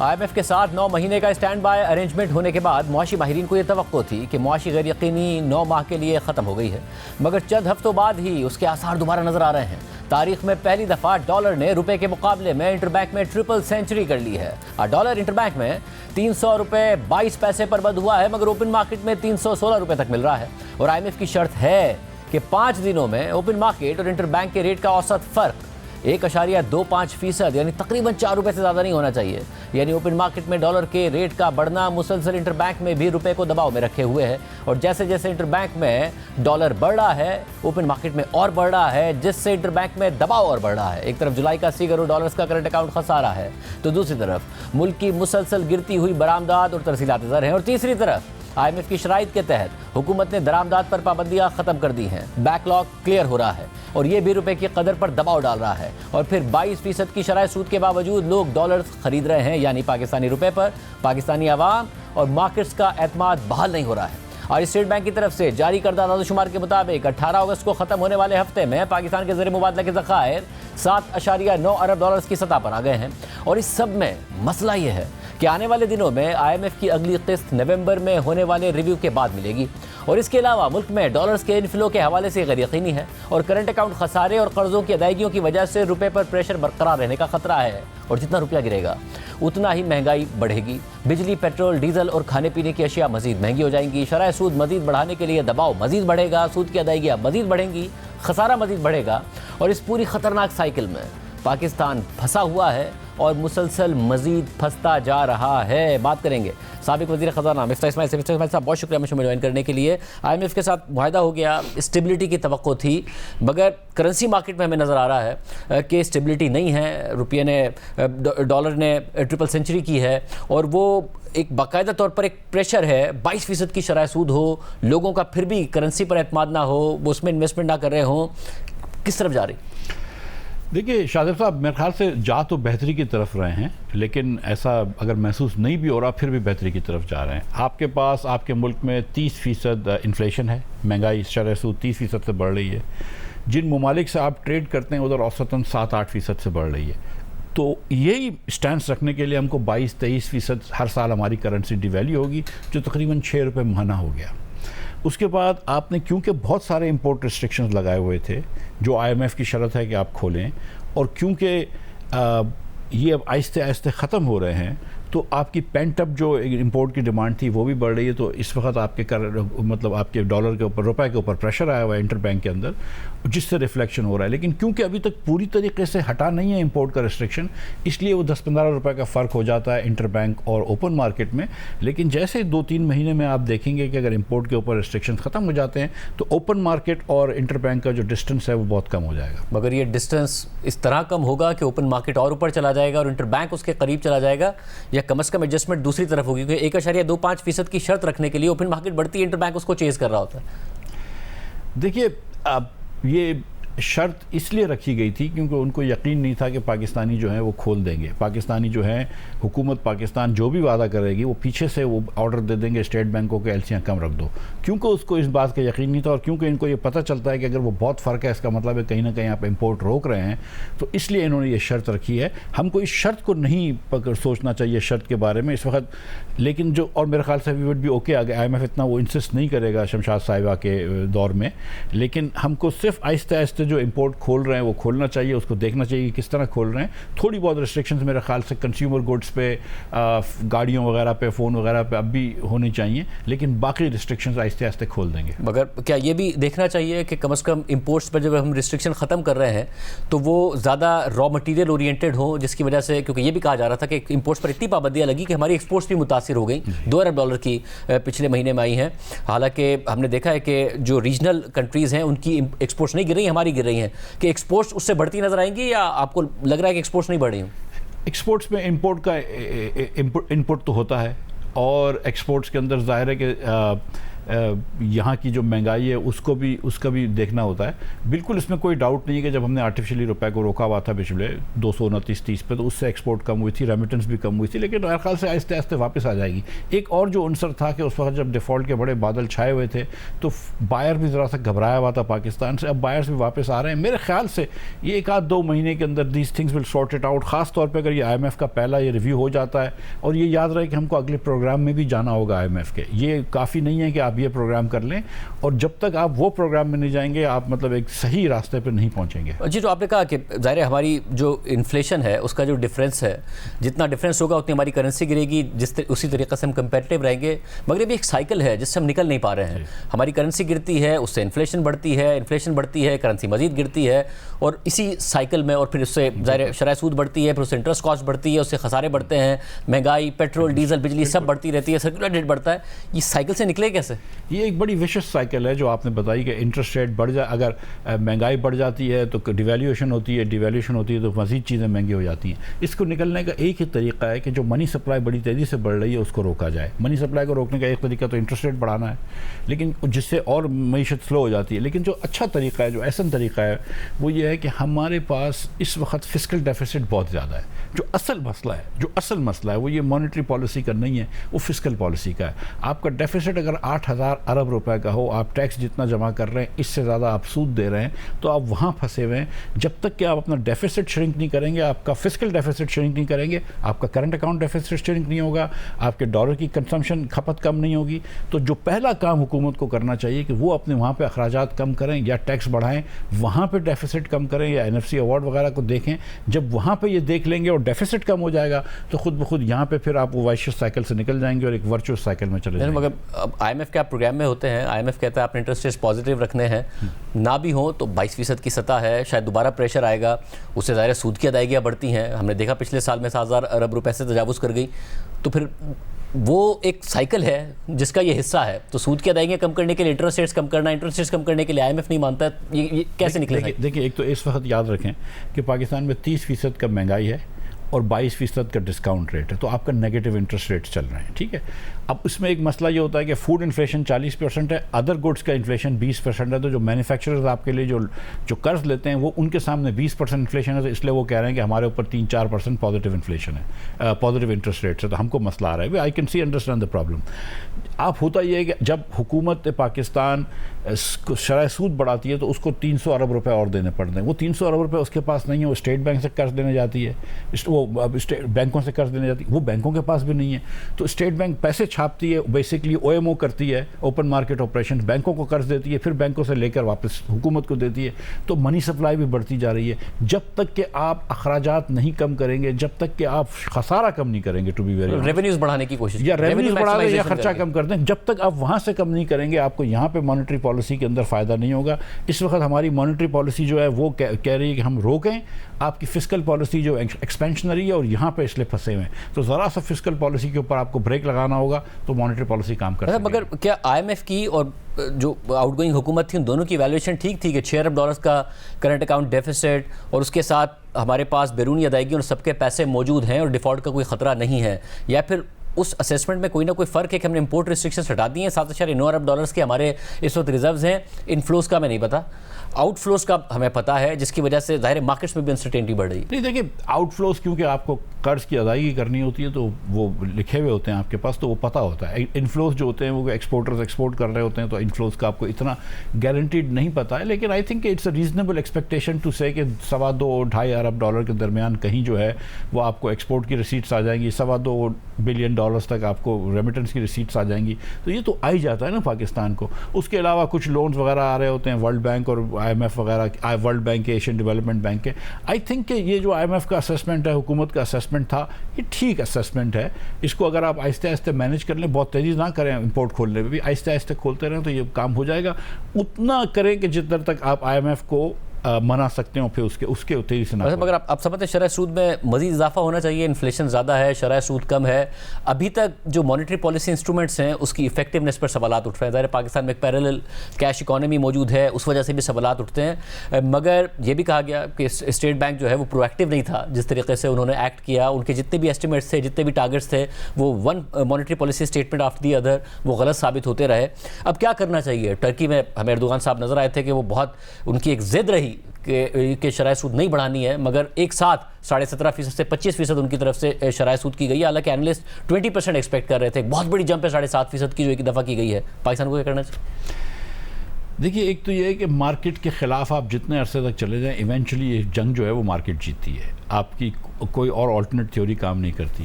IMF के साथ 9 महीने का स्टैंड बाय अरेंजमेंट होने के बाद मुआशी माहिरीन को यह तवक्को थी कि मुआशी गैर यकीनी 9 माह के लिए ख़त्म हो गई है, मगर चंद हफ्तों बाद ही उसके आसार दोबारा नजर आ रहे हैं। तारीख में पहली दफा डॉलर ने रुपए के मुकाबले में इंटरबैंक में ट्रिपल सेंचुरी कर ली है। डॉलर इंटरबैंक में 300 रुपये 22 पैसे पर बंद हुआ है, मगर ओपन मार्केट में 316 रुपये तक मिल रहा है। और IMF की शर्त है कि 5 दिनों में ओपन मार्केट और इंटरबैंक के रेट का औसत फर्क 1.25% यानी तकरीबन 4 रुपये से ज़्यादा नहीं होना चाहिए। यानी ओपन मार्केट में डॉलर के रेट का बढ़ना मुसलसल इंटरबैंक में भी रुपए को दबाव में रखे हुए है, और जैसे जैसे इंटरबैंक में डॉलर बढ़ रहा है ओपन मार्केट में और बढ़ रहा है, जिससे इंटरबैंक में दबाव और बढ़ रहा है। एक तरफ जुलाई का 80 करोड़ डॉलर्स का करंट अकाउंट खसारा है, तो दूसरी तरफ मुल्क की मुसलसल गिरती हुई बरामदात और तरसीलात ज़र हैं, और तीसरी तरफ IMF की शराइत के तहत हुकूमत ने दरामदात पर पाबंदियां खत्म कर दी हैं। बैकलॉग क्लियर हो रहा है और ये भी रुपए की कदर पर दबाव डाल रहा है। और फिर 22% की शरह सूद के बावजूद लोग डॉलर्स खरीद रहे हैं, यानी पाकिस्तानी रुपए पर पाकिस्तानी अवाम और मार्केट्स का एतमाद बहाल नहीं हो रहा है। और स्टेट बैंक की तरफ से जारी करदा दादोशुमार के मुताबिक 18 अगस्त को खत्म होने वाले हफ्ते में पाकिस्तान के ज़र मुबादला के ज़खायर 7.9 अरब डॉलर्स की सतह पर आ गए हैं। और इस सब में मसला ये है कि आने वाले दिनों में IMF की अगली किस्त नवंबर में होने वाले रिव्यू के बाद मिलेगी। और इसके अलावा मुल्क में डॉलर्स के इनफ्लो के हवाले से गैर यकीनी है, और करंट अकाउंट खसारे और कर्जों की अदायगियों की वजह से रुपए पर प्रेशर बरकरार रहने का खतरा है। और जितना रुपया गिरेगा उतना ही महंगाई बढ़ेगी। बिजली, पेट्रोल, डीजल और खाने पीने की अशिया मजीद महंगी हो जाएंगी। शरह सूद मजीद बढ़ाने के लिए दबाव मजीद बढ़ेगा, सूद की अदायगियाँ मजीद बढ़ेंगी, खसारा मजीद बढ़ेगा। और इस पूरी खतरनाक साइकिल में पाकिस्तान फंसा हुआ है और मुसलसल मजीद फंसता जा रहा है। बात करेंगे साबिक वज़ीर ख़ज़ाना मिफ्ताह इस्माइल से। मिफ्ताह इस्माइल साहब, बहुत शुक्रिया मुझे ज्वाइन करने के लिए। IMF के साथ मुआहदा हो गया, स्टेबिलिटी की तवक्को थी, मगर करेंसी मार्केट में हमें नज़र आ रहा है कि स्टेबिलिटी नहीं है। रुपये ने, डॉलर ने ट्रिपल सेंचुरी की है, और वो एक बाकायदा तौर पर एक प्रेशर है। 22% की शरह सूद हो, लोगों का फिर भी करेंसी पर एतमाद ना हो, वो उसमें इन्वेस्टमेंट ना कर रहे हों, किस तरफ जा रही? देखिए शादिब साहब, मेरे ख्याल से जा तो बेहतरी की तरफ रहे हैं, लेकिन ऐसा अगर महसूस नहीं भी हो रहा फिर भी बेहतरी की तरफ जा रहे हैं। आपके पास आपके मुल्क में 30% इन्फ्लेशन है, महंगाई शरह सूद 30% से बढ़ रही है। जिन ममालिक से आप ट्रेड करते हैं उधर औसतन 7-8% से बढ़ रही है। तो यही स्टैंड रखने के लिए हमको 22-23% हर साल हमारी करेंसी डिवैल्यू होगी, जो तकरीबन 6 रुपये महीना हो गया। उसके बाद आपने, क्योंकि बहुत सारे इंपोर्ट रिस्ट्रिक्शंस लगाए हुए थे जो IMF की शर्त है कि आप खोलें, और क्योंकि ये अब आहिस्ते आहिस्ते ख़त्म हो रहे हैं, तो आपकी पेंट अप जो इंपोर्ट की डिमांड थी वो भी बढ़ रही है। तो इस वक्त आपके मतलब आपके डॉलर के ऊपर, रुपए के ऊपर प्रेशर आया हुआ है इंटरबैंक के अंदर, जिससे रिफ्लेक्शन हो रहा है। लेकिन क्योंकि अभी तक पूरी तरीके से हटा नहीं है इंपोर्ट का रिस्ट्रिक्शन, इसलिए वो 10-15 रुपए का फ़र्क हो जाता है इंटरबैंक और ओपन मार्केट में। लेकिन जैसे 2-3 महीने में आप देखेंगे कि अगर इंपोर्ट के ऊपर रिस्ट्रिक्शन ख़त्म हो जाते हैं तो ओपन मार्केट और इंटरबैंक का जो डिस्टेंस है वो बहुत कम हो जाएगा। मगर ये डिस्टेंस इस तरह कम होगा कि ओपन मार्केट और ऊपर चला जाएगा और इंटरबैंक उसके करीब चला जाएगा, या कम से कम एडजस्टमेंट दूसरी तरफ होगी? क्योंकि 1.25% की शर्त रखने के लिए ओपन मार्केट बढ़ती है, इंटरबैंक उसको चेज कर रहा होता है। देखिए, अब ये शर्त इसलिए रखी गई थी क्योंकि उनको यकीन नहीं था कि पाकिस्तानी जो हैं वो खोल देंगे। पाकिस्तानी जो हैं, हुकूमत पाकिस्तान जो भी वादा करेगी वो पीछे से वो ऑर्डर दे देंगे स्टेट बैंकों के एलसियाँ कम रख दो, क्योंकि उसको इस बात का यकीन नहीं था। और क्योंकि इनको ये पता चलता है कि अगर वो बहुत फ़र्क है, इसका मतलब है कहीं ना कहीं आप इंपोर्ट रोक रहे हैं, तो इसलिए इन्होंने ये शर्त रखी है। हमको इस शर्त को नहीं सोचना चाहिए शर्त के बारे में इस वक्त, लेकिन जो, और मेरे ख्याल से वी वुड भी ओके, आगे IMF इतना वो इंसिस्ट नहीं करेगा शमशाद साहिबा के दौर में, लेकिन हमको सिर्फ आहिस्ते आहिस्ते जो इंपोर्ट खोल रहे हैं वो खोलना चाहिए, उसको देखना चाहिए कि किस तरह खोल रहे हैं। थोड़ी बहुत रिस्ट्रिक्शंस मेरे ख्याल से कंज्यूमर गुड्स पे, गाड़ियों वगैरह पे, फ़ोन वगैरह पे अब भी होनी चाहिए, लेकिन बाकी रिस्ट्रिक्शंस आहिस्ते आहिस्ते खोल देंगे। मगर क्या ये भी देखना चाहिए कि कम से कम इंपोर्ट्स पर जब हम रिस्ट्रिक्शन ख़त्म कर रहे हैं तो वो ज़्यादा रॉ मटीरियल ओरिएंटेड हो, जिसकी वजह से, क्योंकि ये भी कहा जा रहा था कि इंपोर्ट्स पर इतनी पाबंदियाँ लगी कि हमारी एक्सपोर्ट्स भी मुतासिर हो गई। 2 अरब डॉलर की पिछले महीने में आई हैं। हालांकि हमने देखा है कि जो रीजनल कंट्रीज़ हैं उनकी एक्सपोर्ट्स नहीं गिर रही, हमारी गिर रही हैं। कि एक्सपोर्ट्स उससे बढ़ती नजर आएंगी, या आपको लग रहा है कि एक्सपोर्ट्स नहीं बढ़ रही? एक्सपोर्ट्स में इंपोर्ट का इनपुट तो होता है, और एक्सपोर्ट्स के अंदर ज़ाहिर है कि यहाँ की जो महंगाई है उसका भी देखना होता है। बिल्कुल इसमें कोई डाउट नहीं है कि जब हमने आर्टिफिशियली रुपए को रोका हुआ था पिछले 229-30 पे, तो उससे एक्सपोर्ट कम हुई थी, रेमिटेंस भी कम हुई थी, लेकिन मेरे ख्याल से आहिस्ते आहिस्ते वापस आ जाएगी। एक और जो अंसर था कि उस वक्त जब डिफ़ॉल्ट के बड़े बादल छाए हुए थे तो बायर भी ज़रा सा घबराया हुआ था पाकिस्तान से। अब बायर्स भी वापस आ रहे हैं। मेरे ख्याल से ये 1-2 महीने के अंदर these things will sort it out. ख़ास तौर पर अगर ये IMF का पहला ये रिव्यू हो जाता है, और ये याद रहे कि हमको अगले प्रोग्राम में भी जाना होगा IMF के। ये काफ़ी नहीं है कि आप ये प्रोग्राम कर लें, और जब तक आप वो प्रोग्राम में नहीं जाएंगे आप मतलब एक सही रास्ते पर नहीं पहुँचेंगे। जी, तो आपने कहा कि ज़ाहिर है हमारी जो इन्फ्लेशन है उसका जो डिफरेंस है, जितना डिफरेंस होगा उतनी हमारी करेंसी गिरेगी, उसी तरीके से हम कंपेटिटिव रहेंगे। मगर ये भी एक साइकिल है जिससे हम निकल नहीं पा रहे हैं। हमारी करेंसी गिरती है, उससे इन्फ्लेशन बढ़ती है, करेंसी मजीद गिरती है, और इसी साइकिल में और फिर उससे ज़ाहिर शरह सूद बढ़ती है, फिर उससे इंटरेस्ट कॉस्ट बढ़ती है, उससे खसारे बढ़ते हैं, महंगाई, पेट्रोल, डीजल, बिजली सब बढ़ती रहती है, सर्कुलर रेट बढ़ता है। ये साइकिल से निकले कैसे? ये एक बड़ी विशेष साइकिल है जो आपने बताई कि इंटरेस्ट रेट बढ़ जाए, अगर महंगाई बढ़ जाती है तो डिवैल्यूएशन होती है, तो मज़ीद चीज़ें महंगी हो जाती हैं। इसको निकलने का एक ही तरीका है कि जो मनी सप्लाई बड़ी तेज़ी से बढ़ रही है उसको रोका जाए। मनी सप्लाई को रोकने का एक तरीका तो इंटरेस्ट रेट बढ़ाना है, लेकिन जिससे और मईशत स्लो हो जाती है। लेकिन जो अच्छा तरीका है, जो ऐसा तरीका है, वो ये है कि हमारे पास इस वक्त फिस्कल डेफिसिट बहुत ज़्यादा है। जो असल मसला है वो ये मॉनेटरी पॉलिसी का नहीं है, वो फिस्कल पॉलिसी का है। आपका डेफिसिट अगर 8,000 अरब रुपए का हो, आप टैक्स जितना जमा कर रहे हैं इससे ज़्यादा आप सूद दे रहे हैं, तो आप वहाँ फंसे हुए हैं। जब तक कि आप अपना डेफिसिट श्रिंक नहीं करेंगे, आपका फिस्कल डेफिसिट श्रिंक नहीं करेंगे, आपका करंट अकाउंट डेफिसिट श्रिंक नहीं होगा, आपके डॉलर की कंजम्पशन खपत कम नहीं होगी। तो जो पहला काम हुकूमत को करना चाहिए कि वो अपने वहाँ पे अखराजात कम करें या टैक्स बढ़ाएं, वहाँ पे डेफिसिट कम करें या NFC अवार्ड वगैरह को देखें। जब वहाँ पे ये देख लेंगे और डेफिसिट कम हो जाएगा तो खुद ब खुद यहाँ पे फिर आप वो वाइशियस साइकिल से निकल जाएंगे और एक वर्चुअस साइकिल में चले जाएंगे। मगर अब IMF के आप प्रोग्राम में होते हैं, IMF कहता है आपने इंटरेस्ट रेट पॉजिटिव रखने हैं, ना भी हो तो 22% की सतह है, शायद दोबारा प्रेशर आएगा, उससे ज़ाहिर सूद की अदायगियाँ बढ़ती हैं। हमने देखा पिछले साल में 7,000 अरब रुपए से तजावुज़ कर गई, तो फिर वो एक साइकिल है जिसका ये हिस्सा है। तो सूद की अदायगियाँ कम करने के लिए इंटरेस्ट रेट्स कम करने के लिए IMF नहीं मानता है, ये कैसे निकलेगा? देखिए, एक तो इस वक्त याद रखें कि पाकिस्तान में 30% का महंगाई है और 22% का डिस्काउंट रेट है, तो आपका नेगेटिव इंटरेस्ट रेट चल रहे हैं, ठीक है। अब इसमें एक मसला ये होता है कि फूड इन्फ्लेशन 40% है, अदर गुड्स का इन्फ्लेशन 20% है, तो जो मैन्युफैक्चरर्स आपके लिए जो कर्ज लेते हैं वो उनके सामने 20% इन्फ्लेशन है, तो इसलिए वो कह रहे हैं कि हमारे ऊपर 3-4% पॉजिटिव इन्फ्लेशन है, पॉजिटिव इंटरेस्ट रेट से, तो हमको मसला आ रहा है। I can see understand the problem. आप होता ये है कि जब हुकूमत पाकिस्तान शरह सूद बढ़ाती है तो उसको 300 अरब रुपए और देने पड़ते हैं। वो 300 अरब रुपए उसके पास नहीं है, वो स्टेट बैंक से कर्ज देने जाती है, वो बैंकों से कर्ज देने जाती है, वो बैंकों के पास भी नहीं है। तो स्टेट बैंक पैसे छापती है, बेसिकली OMO करती है, ओपन मार्केट ऑपरेशन, बैंकों को कर्ज देती है, फिर बैंकों से लेकर वापस हुकूमत को देती है। तो मनी सप्लाई भी बढ़ती जा रही है। जब तक कि आप अखराजात नहीं कम करेंगे, जब तक कि आप खसारा कम नहीं करेंगे, टू बी वेरी रेवेन्यूज बढ़ाने की कोशिश, या रेवेन्यूज बढ़ा दें या खर्चा कम कर दें, जब तक आप वहाँ से कम नहीं करेंगे आपको यहाँ पे मॉनेटरी पॉलिसी के अंदर फ़ायदा नहीं होगा। इस वक्त हमारी मॉनेटरी पॉलिसी जो है वो कह रही है कि हम रोकें आपकी फिस्कल पॉलिसी जो एक्सपेंशनरी है, और यहाँ पे इसलिए फंसे हुए हैं। तो ज़रा सा फिस्कल पॉलिसी के ऊपर आपको ब्रेक लगाना होगा तो मॉनेटरी पॉलिसी काम कर सकेगी। मगर क्या IMF की और जो आउटगोइंग हुकूमत थी उन दोनों की वैल्यूएशन ठीक थी कि 6 अरब डॉलर्स का करंट अकाउंट डेफिसिट और उसके साथ हमारे पास बैरूनी अदायगी और सबके पैसे मौजूद हैं और डिफ़ॉल्ट का कोई ख़तरा नहीं है, या फिर उस असेसमेंट में कोई ना कोई फ़र्क है कि हमने इंपोर्ट रिस्ट्रिक्शंस हटा दी हैं? 7.9 अरब डॉलर्स के हमारे इस वक्त रिजर्व्स हैं। इनफ्लोज का मैं नहीं पता, आउटफ्लोज का हमें पता है, जिसकी वजह से ज़ाहिर मार्केट्स में भी अनसर्टेनिटी बढ़ रही है। नहीं, देखिए, आउटफ्लोज क्योंकि आपको कर्ज की अदायगी करनी होती है तो वो लिखे हुए होते हैं आपके पास, तो वो पता होता है। इनफ्लोज जो होते हैं वो एक्सपोर्टर्स एक्सपोर्ट कर रहे होते हैं, तो इनफ्लोज का आपको इतना गारंटीड नहीं पता है। लेकिन I think it's a reasonable expectation to say कि 2.25-2.5 अरब डॉलर के दरमियान कहीं जो है वो आपको एक्सपोर्ट की रिसीट्स आ जाएंगी, 2.25 बिलियन डॉलर्स तक आपको रेमिटेंस की रिसीट्स आ जाएंगी। तो ये तो आ ही जाता है ना पाकिस्तान को। उसके अलावा कुछ लोन्स वगैरह आ रहे होते हैं वर्ल्ड बैंक और IMF वगैरह, वर्ल्ड बैंक के, एशियन डेवलपमेंट बैंक के। आई थिंक कि ये जो IMF का असेसमेंट है, हुकूमत का असेसमेंट था, ये ठीक असेसमेंट है। इसको अगर आप आहिस्ते आहिस्ते मैनेज कर लें, बहुत तेज़ी ना करें इंपोर्ट खोलने में भी, आहिस्ते आहिस्ते खोलते रहें तो ये काम हो जाएगा। उतना करें कि जितना तक आप IMF को मना सकते हैं और फिर उसके तेजी से ना मतलब अगर आप समझते हैं शरह सूद में मजीद इजाफा होना चाहिए, इन्फ्लेशन ज़्यादा है, शरह सूद कम है, अभी तक जो मॉनेटरी पॉलिसी इंस्ट्रूमेंट्स हैं उसकी इफेक्टिवनेस पर सवालात उठ रहे हैं। ज़ाहिर पाकिस्तान में एक पैरेलल कैश इकॉनमी मौजूद है, उस वजह से भी सवालात उठते हैं। मगर ये भी कहा गया कि स्टेट बैंक जो है वो प्रोएक्टिव नहीं था जिस तरीके से उन्होंने एक्ट किया। उनके जितने भी एस्टिमेट्स थे, जितने भी टारगेट्स थे, वो one monetary policy statement after the other वो गलत साबित होते रहे। अब क्या करना चाहिए? टर्की में हमें एर्दोगान साहब नज़र आए थे कि वो बहुत उनकी एक जिद रही कि शरह सूद नहीं बढ़ानी है, मगर एक साथ 17.5% से 25% उनकी तरफ से शरह सूद की गई है। हालांकि एनालिस्ट 20% एक्सपेक्ट कर रहे थे। बहुत बड़ी जंप है 7.5% की जो एक दफ़ा की गई है। पाकिस्तान को क्या करना चाहिए? देखिए, एक तो ये है कि मार्केट के ख़िलाफ़ आप जितने अरसे तक चले जाएं, इवेंचुअली ये जंग जो है वो मार्केट जीतती है। आपकी कोई और ऑल्टरनेट थ्योरी काम नहीं करती।